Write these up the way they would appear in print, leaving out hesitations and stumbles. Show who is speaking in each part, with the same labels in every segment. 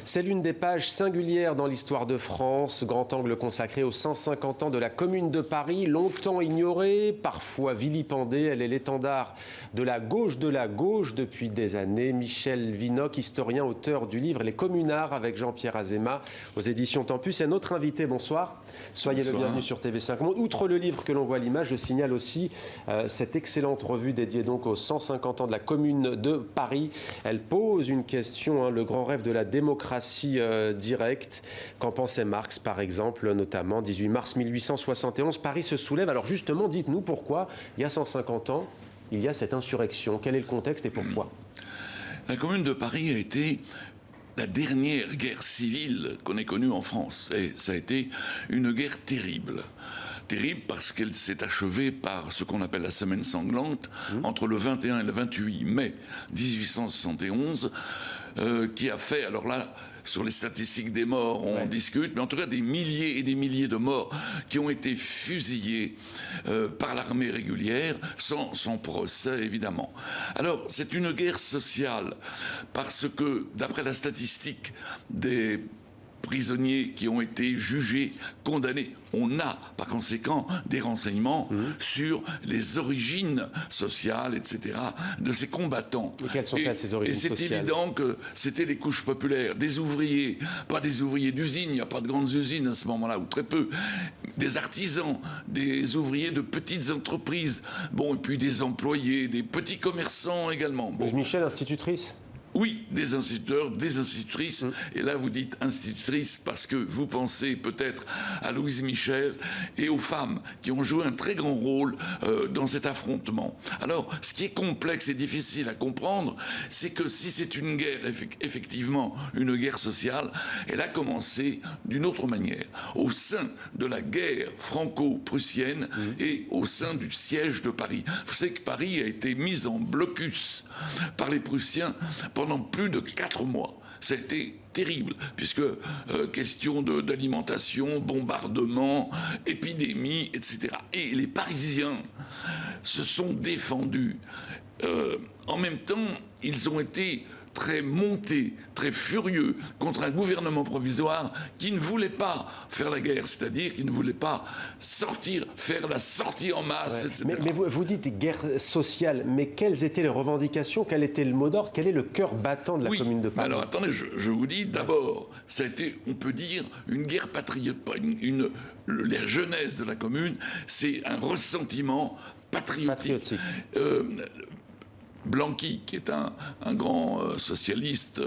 Speaker 1: C'est l'une des pages singulières dans l'histoire de France. Grand angle consacré aux 150 ans de la Commune de Paris. Longtemps ignorée, parfois vilipendée, elle est l'étendard de la gauche depuis des années. Michel Vinocq, historien, auteur du livre Les Communards avec Jean-Pierre Azéma aux éditions Tempus, est notre invité. Bonsoir. Soyez le bienvenu sur TV5 Monde. Outre le livre que l'on voit à l'image, je signale aussi cette excellente revue dédiée donc aux 150 ans de la Commune de Paris. Elle pose une question, le grand rêve de la démocratie directe. Qu'en pensait Marx, par exemple, notamment 18 mars 1871, Paris se soulève. Alors justement, dites-nous pourquoi, il y a 150 ans, il y a cette insurrection. Quel est le contexte et pourquoi?
Speaker 2: La Commune de Paris a été la dernière guerre civile qu'on ait connue en France. Et ça a été une guerre terrible. Terrible parce qu'elle s'est achevée par ce qu'on appelle la semaine sanglante, entre le 21 et le 28 mai 1871, qui a fait, alors là, sur les statistiques des morts, on discute, mais en tout cas des milliers et des milliers de morts qui ont été fusillés par l'armée régulière, sans procès évidemment. Alors c'est une guerre sociale, parce que d'après la statistique des prisonniers qui ont été jugés, condamnés, on a par conséquent des renseignements sur les origines sociales, etc., de ces combattants.
Speaker 1: Et quelles sont-elles, ces origines sociales?
Speaker 2: Et c'est évident que c'était les couches populaires, des ouvriers, pas des ouvriers d'usine, il n'y a pas de grandes usines à ce moment-là, ou très peu, des artisans, des ouvriers de petites entreprises, bon, et puis des employés, des petits commerçants également. Bon.
Speaker 1: Michel, institutrice?
Speaker 2: Oui, des instituteurs, des institutrices. Et là, vous dites institutrice parce que vous pensez peut-être à Louise Michel et aux femmes qui ont joué un très grand rôle dans cet affrontement. Alors, ce qui est complexe et difficile à comprendre, c'est que si c'est une guerre, effectivement, une guerre sociale, elle a commencé d'une autre manière. Au sein de la guerre franco-prussienne et au sein du siège de Paris. Vous savez que Paris a été mise en blocus par les Prussiens pendant plus de 4 mois. Ça a été terrible, puisque question d'alimentation, bombardement, épidémie, etc. Et les Parisiens se sont défendus. En même temps, ils ont été très montés, très furieux contre un gouvernement provisoire qui ne voulait pas faire la guerre, c'est-à-dire qui ne voulait pas faire la sortie en masse, etc.
Speaker 1: Mais vous dites guerre sociale, mais quelles étaient les revendications? Quel était le mot d'ordre? Quel est le cœur battant de la Commune de Paris?
Speaker 2: Alors attendez, je vous dis d'abord, ça a été, on peut dire, une guerre patriotique, la jeunesse de la Commune, c'est un ressentiment patriotique. Blanqui, qui est un grand socialiste,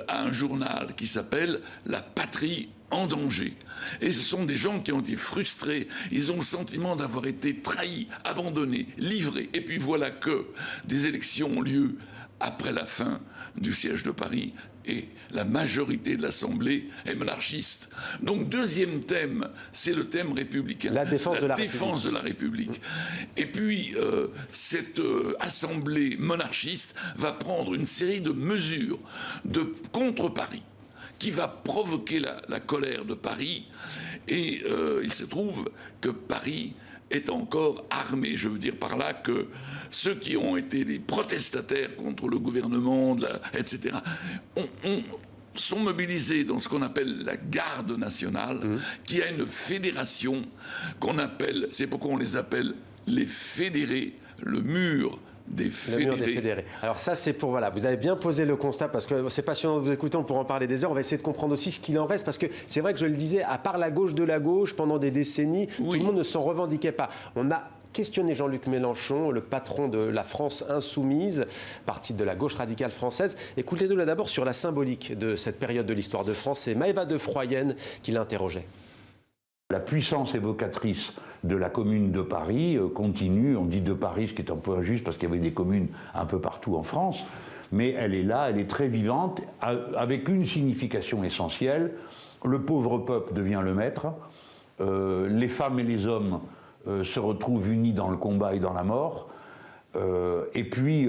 Speaker 2: a un journal qui s'appelle La Patrie en danger. Et ce sont des gens qui ont été frustrés, ils ont le sentiment d'avoir été trahis, abandonnés, livrés. Et puis voilà que des élections ont lieu après la fin du siège de Paris et la majorité de l'Assemblée est monarchiste. Donc deuxième thème, c'est le thème républicain.
Speaker 1: La défense
Speaker 2: de la République. Et puis cette Assemblée monarchiste va prendre une série de mesures contre Paris qui va provoquer la colère de Paris. Et il se trouve que Paris est encore armé. Je veux dire par là que ceux qui ont été des protestataires contre le gouvernement, etc., sont mobilisés dans ce qu'on appelle la garde nationale, qui a une fédération qu'on appelle, c'est pourquoi on les appelle les fédérés, le mur des fédérés.
Speaker 1: Alors ça, c'est pour, voilà, vous avez bien posé le constat, parce que c'est passionnant de vous écouter, on pourra en parler des heures, on va essayer de comprendre aussi ce qu'il en reste, parce que c'est vrai que je le disais, à part la gauche de la gauche, pendant des décennies, tout le monde ne s'en revendiquait pas. On a questionné Jean-Luc Mélenchon, le patron de la France insoumise, parti de la gauche radicale française. Écoutez-le là d'abord sur la symbolique de cette période de l'histoire de France. C'est Maëva de Froyenne qui l'interrogeait.
Speaker 3: La puissance évocatrice de la Commune de Paris continue. On dit de Paris, ce qui est un peu injuste parce qu'il y avait des communes un peu partout en France. Mais elle est là, elle est très vivante, avec une signification essentielle. Le pauvre peuple devient le maître. Les femmes et les hommes se retrouvent unis dans le combat et dans la mort. Et puis,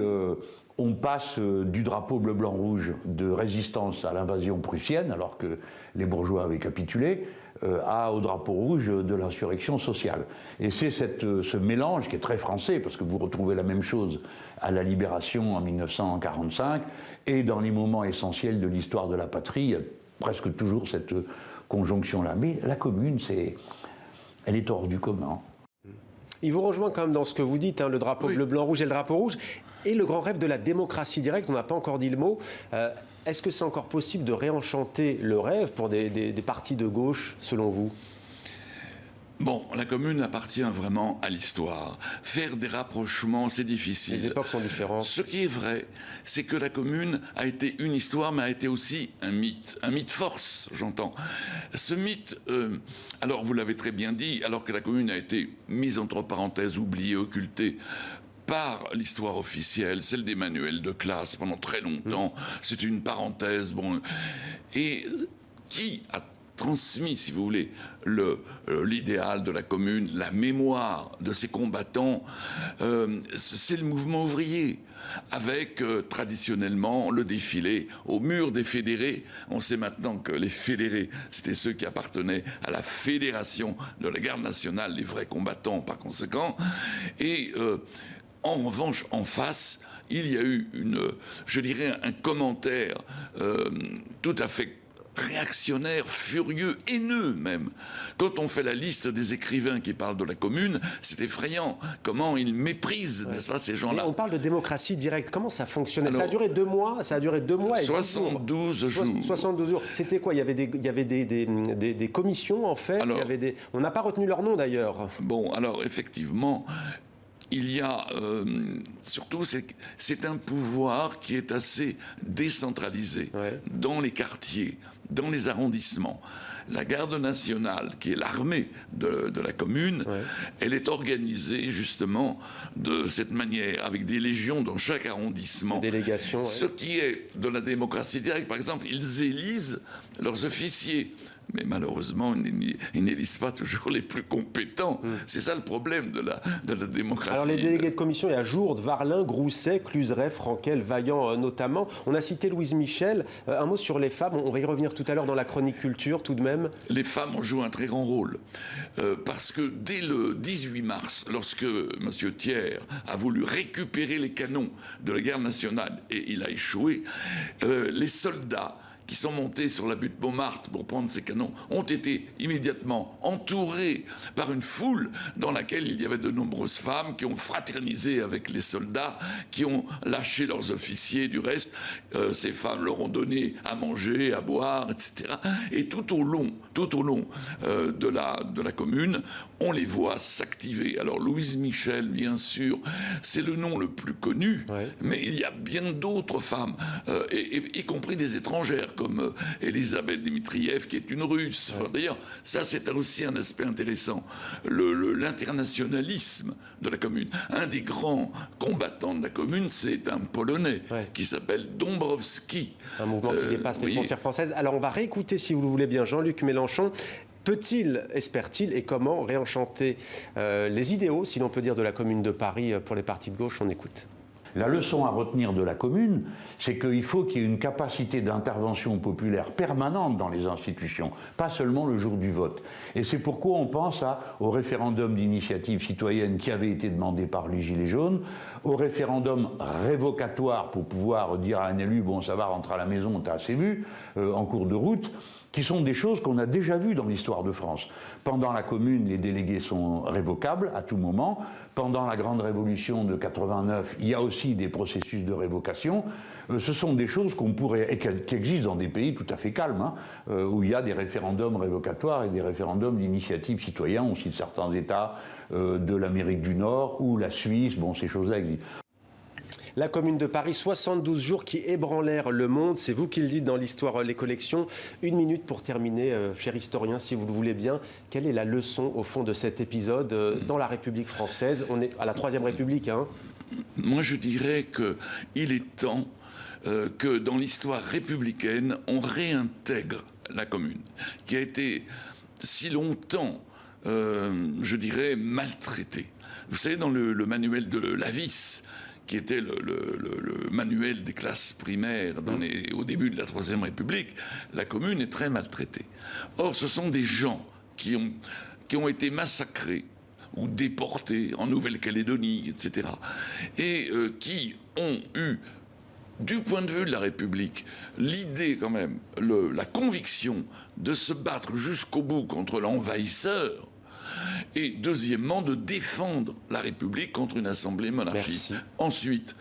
Speaker 3: on passe du drapeau bleu-blanc-rouge de résistance à l'invasion prussienne, alors que les bourgeois avaient capitulé, au drapeau rouge de l'insurrection sociale. Et c'est ce mélange qui est très français, parce que vous retrouvez la même chose à la Libération en 1945, et dans les moments essentiels de l'histoire de la patrie, il y a presque toujours cette conjonction-là. Mais la Commune, elle est hors du commun.
Speaker 1: Il vous rejoint quand même dans ce que vous dites, hein, le drapeau
Speaker 2: oui.
Speaker 1: bleu, blanc, rouge et le drapeau rouge. Et le grand rêve de la démocratie directe, on n'a pas encore dit le mot. Est-ce que c'est encore possible de réenchanter le rêve pour des partis de gauche, selon vous ?
Speaker 2: Bon, la Commune appartient vraiment à l'histoire. Faire des rapprochements, c'est difficile.
Speaker 1: Les époques sont différentes.
Speaker 2: Ce qui est vrai, c'est que la Commune a été une histoire, mais a été aussi un mythe force, j'entends. Ce mythe, alors vous l'avez très bien dit, alors que la Commune a été mise entre parenthèses, oubliée, occultée, par l'histoire officielle, celle des manuels de classe pendant très longtemps, c'est une parenthèse, bon, et qui a transmis, si vous voulez, l'idéal de la Commune, la mémoire de ses combattants, c'est le mouvement ouvrier, avec traditionnellement le défilé au mur des fédérés. On sait maintenant que les fédérés, c'était ceux qui appartenaient à la fédération de la garde nationale, les vrais combattants par conséquent, et en revanche, en face, il y a eu je dirais, un commentaire tout à fait réactionnaire, furieux, haineux même. Quand on fait la liste des écrivains qui parlent de la Commune, c'est effrayant comment ils méprisent, n'est-ce pas, ces gens-là.
Speaker 1: On parle de démocratie directe. Comment ça fonctionnait?
Speaker 2: Alors,
Speaker 1: ça a duré 2 mois. Ça a duré 2 mois et
Speaker 2: 72 jours.
Speaker 1: 72 jours. C'était quoi? Il y avait des commissions, en fait.
Speaker 2: Alors,
Speaker 1: on n'a pas retenu leur nom, d'ailleurs.
Speaker 2: Bon, alors, effectivement, il y a surtout, c'est un pouvoir qui est assez décentralisé dans les quartiers, dans les arrondissements. La garde nationale, qui est l'armée de la Commune, elle est organisée justement de cette manière, avec des légions dans chaque arrondissement.
Speaker 1: Des délégations.
Speaker 2: Ce qui est de la démocratie directe, par exemple, ils élisent leurs officiers. Mais malheureusement, ils n'élisent pas toujours les plus compétents. C'est ça le problème de la démocratie.
Speaker 1: Alors les délégués de commission, il y a Jourde, Varlin, Grousset, Cluseret, Frankel, Vaillant notamment. On a cité Louise Michel. Un mot sur les femmes, on va y revenir tout à l'heure dans la chronique culture tout de même.
Speaker 2: Les femmes ont joué un très grand rôle. Parce que dès le 18 mars, lorsque M. Thiers a voulu récupérer les canons de la garde nationale, et il a échoué, les soldats qui sont montés sur la butte Montmartre pour prendre ces canons, ont été immédiatement entourés par une foule dans laquelle il y avait de nombreuses femmes qui ont fraternisé avec les soldats, qui ont lâché leurs officiers. Du reste, ces femmes leur ont donné à manger, à boire, etc. Et tout au long de la Commune, on les voit s'activer. Alors Louise Michel, bien sûr, c'est le nom le plus connu, mais il y a bien d'autres femmes, y compris des étrangères, comme Elisabeth Dimitriev, qui est une Russe. Enfin, d'ailleurs, ça, c'est aussi un aspect intéressant. L'internationalisme de la Commune. Un des grands combattants de la Commune, c'est un Polonais qui s'appelle Dombrowski.
Speaker 1: Un mouvement qui dépasse les frontières françaises. Alors, on va réécouter, si vous le voulez bien, Jean-Luc Mélenchon. Peut-il, espère-t-il, et comment réenchanter les idéaux, si l'on peut dire, de la Commune de Paris pour les partis de gauche? On écoute.
Speaker 3: La leçon à retenir de la Commune, c'est qu'il faut qu'il y ait une capacité d'intervention populaire permanente dans les institutions, pas seulement le jour du vote. Et c'est pourquoi on pense au référendum d'initiative citoyenne qui avait été demandé par les Gilets jaunes, au référendum révocatoire pour pouvoir dire à un élu « bon, ça va, rentre à la maison, t'as assez vu » en cours de route, qui sont des choses qu'on a déjà vues dans l'histoire de France. Pendant la Commune, les délégués sont révocables à tout moment. Pendant la Grande Révolution de 89, il y a aussi des processus de révocation. Ce sont des choses qui existent dans des pays tout à fait calmes, où il y a des référendums révocatoires et des référendums d'initiative citoyenne. On cite certains États de l'Amérique du Nord ou la Suisse. Bon, ces choses-là existent.
Speaker 1: La Commune de Paris, 72 jours qui ébranlèrent le monde. C'est vous qui le dites dans l'histoire Les Collections. 1 minute pour terminer, cher historien, si vous le voulez bien. Quelle est la leçon, au fond, de cet épisode dans la République française? On est à la Troisième République, hein.
Speaker 2: Moi, je dirais qu'il est temps que dans l'histoire républicaine, on réintègre la Commune, qui a été si longtemps, je dirais, maltraitée. Vous savez, dans le manuel de Lavis, qui était le manuel des classes primaires au début de la Troisième République, la commune est très maltraitée. Or, ce sont des gens qui ont été massacrés ou déportés en Nouvelle-Calédonie, etc. Et qui ont eu, du point de vue de la République, l'idée quand même, la conviction de se battre jusqu'au bout contre l'envahisseur, et deuxièmement, de défendre la République contre une assemblée monarchique.
Speaker 1: Merci.
Speaker 2: Ensuite,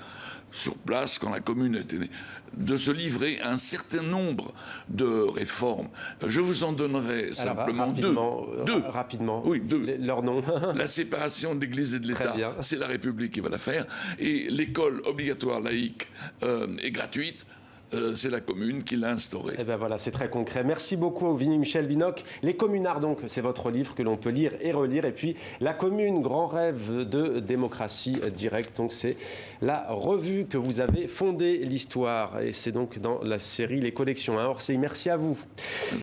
Speaker 2: sur place, quand la commune était née, de se livrer à un certain nombre de réformes. Je vous en donnerai simplement deux.
Speaker 1: Rapidement.
Speaker 2: Oui, deux.
Speaker 1: Leur nom.
Speaker 2: La séparation de l'Église et de l'État, c'est la République qui va la faire. Et l'école obligatoire laïque et gratuite, c'est la commune qui l'a instaurée.
Speaker 1: Et ben voilà, c'est très concret. Merci beaucoup, Michel Vinocq. Les communards, donc, c'est votre livre que l'on peut lire et relire. Et puis, La commune, grand rêve de démocratie directe. Donc, c'est la revue que vous avez fondée, l'histoire. Et c'est donc dans la série Les Collections à Orsay. Merci à vous.